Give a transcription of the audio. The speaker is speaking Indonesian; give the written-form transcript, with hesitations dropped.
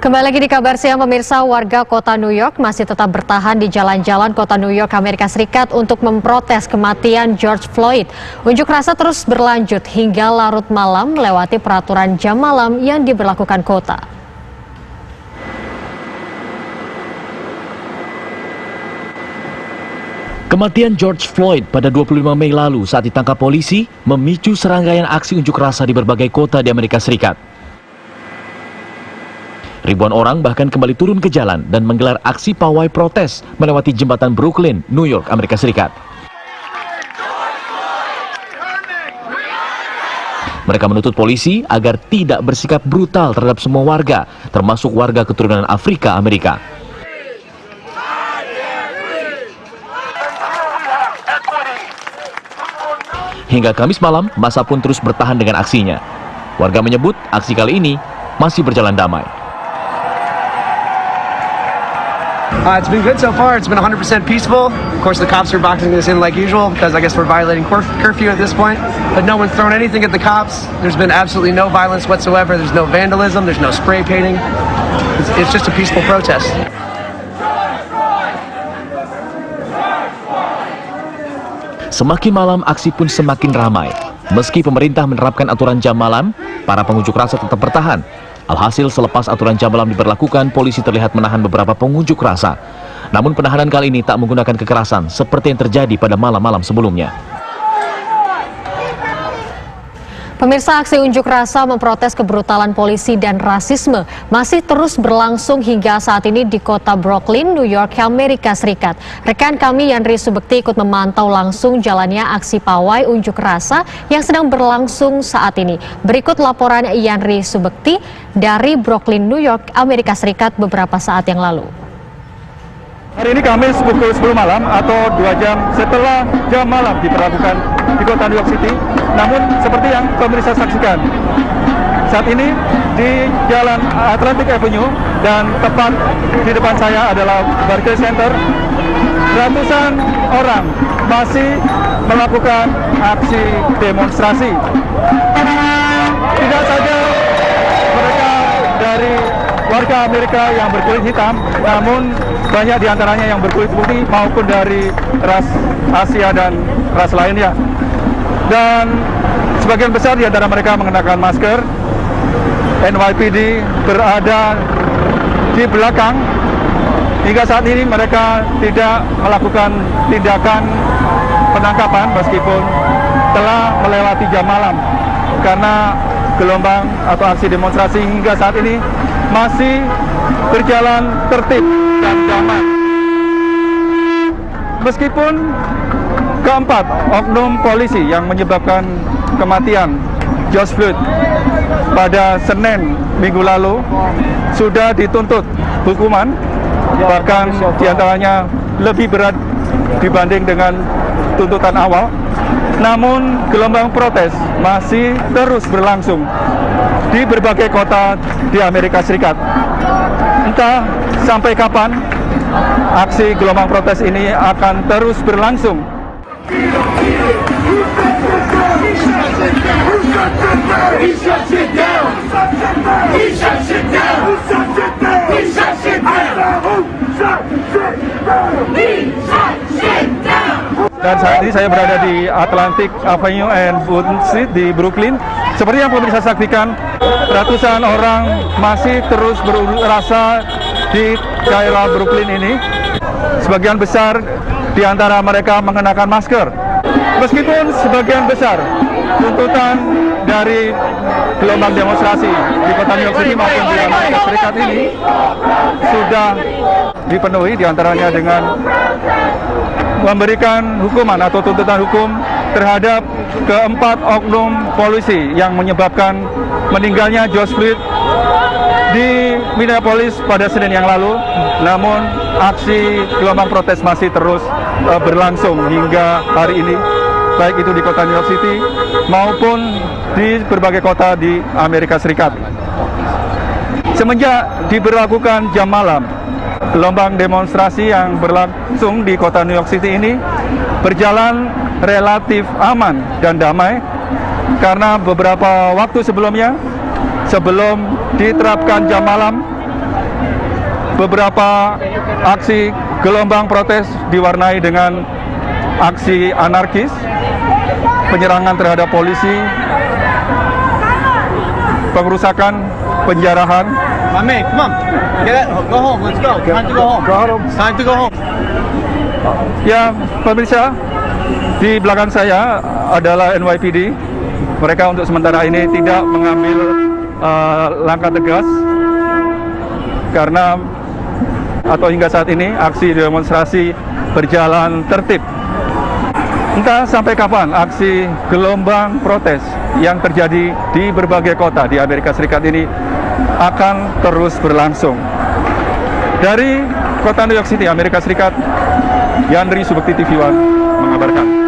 Kembali lagi di kabar siang pemirsa, warga kota New York masih tetap bertahan di jalan-jalan kota New York, Amerika Serikat untuk memprotes kematian George Floyd. Unjuk rasa terus berlanjut hingga larut malam melewati peraturan jam malam yang diberlakukan kota. Kematian George Floyd pada 25 Mei lalu saat ditangkap polisi memicu serangkaian aksi unjuk rasa di berbagai kota di Amerika Serikat. Ribuan orang bahkan kembali turun ke jalan dan menggelar aksi pawai protes melewati jembatan Brooklyn, New York, Amerika Serikat. Mereka menuntut polisi agar tidak bersikap brutal terhadap semua warga, termasuk warga keturunan Afrika Amerika. Hingga Kamis malam, massa pun terus bertahan dengan aksinya. Warga menyebut aksi kali ini masih berjalan damai. It's been good so far. It's been 100% peaceful. Of course, the cops are boxing us in like usual because I guess we're violating curfew at this point. But no one's thrown anything at the cops. There's been absolutely no violence whatsoever. There's no vandalism. There's no spray painting. It's just a peaceful protest. Semakin malam, aksi pun semakin ramai. Meski pemerintah menerapkan aturan jam malam, para pengunjuk rasa tetap bertahan. Alhasil, selepas aturan jam malam diberlakukan, polisi terlihat menahan beberapa pengunjuk rasa. Namun penahanan kali ini tak menggunakan kekerasan seperti yang terjadi pada malam-malam sebelumnya. Pemirsa, aksi unjuk rasa memprotes kebrutalan polisi dan rasisme masih terus berlangsung hingga saat ini di kota Brooklyn, New York, Amerika Serikat. Rekan kami Yandri Subekti ikut memantau langsung jalannya aksi pawai unjuk rasa yang sedang berlangsung saat ini. Berikut laporan Yandri Subekti dari Brooklyn, New York, Amerika Serikat beberapa saat yang lalu. Hari ini Kamis pukul 10 malam atau 2 jam setelah jam malam diberlakukan di kota New York City. Namun seperti yang pemirsa saksikan, saat ini di Jalan Atlantic Avenue dan tepat di depan saya adalah Barclays Center, ratusan orang masih melakukan aksi demonstrasi. Tidak saja mereka dari warga Amerika yang berkulit hitam, namun banyak diantaranya yang berkulit putih maupun dari ras Asia dan ras lainnya. Dan sebagian besar di antara mereka mengenakan masker. NYPD berada di belakang. Hingga saat ini mereka tidak melakukan tindakan penangkapan meskipun telah melewati jam malam, karena gelombang atau aksi demonstrasi hingga saat ini masih berjalan tertib dan damai. Meskipun keempat oknum polisi yang menyebabkan kematian George Floyd pada Senin minggu lalu sudah dituntut hukuman, bahkan diantaranya lebih berat dibanding dengan tuntutan awal. Namun gelombang protes masih terus berlangsung di berbagai kota di Amerika Serikat. Entah sampai kapan aksi gelombang protes ini akan terus berlangsung. Dan saat ini saya berada di Atlantic Avenue and Bourbon Street di Brooklyn. Seperti yang pemirsa saksikan, ratusan orang masih terus berunjuk rasa di daerah Brooklyn ini. Sebagian besar di antara mereka mengenakan masker. Meskipun sebagian besar tuntutan dari gelombang demonstrasi di kota New York City maupun di Amerika Serikat ini sudah dipenuhi, diantaranya dengan memberikan hukuman atau tuntutan hukum terhadap keempat oknum polisi yang menyebabkan meninggalnya George Floyd di Minneapolis pada Senin yang lalu. Namun aksi gelombang protes masih terus berlangsung hingga hari ini, baik itu di kota New York City maupun di berbagai kota di Amerika Serikat. Semenjak diberlakukan jam malam, gelombang demonstrasi yang berlangsung di kota New York City ini berjalan relatif aman dan damai, karena beberapa waktu sebelumnya, sebelum diterapkan jam malam, beberapa aksi gelombang protes diwarnai dengan aksi anarkis, penyerangan terhadap polisi, pengerusakan, penjarahan. Mame, come on. Go home. Let's go. Time to go home. It's time to go home. Ya, pemirsa, di belakang saya adalah NYPD. Mereka untuk sementara ini tidak mengambil langkah tegas karena atau hingga saat ini aksi demonstrasi berjalan tertib. Entah sampai kapan aksi gelombang protes yang terjadi di berbagai kota di Amerika Serikat ini akan terus berlangsung. Dari kota New York City, Amerika Serikat, Yandri Subekti TV One mengabarkan.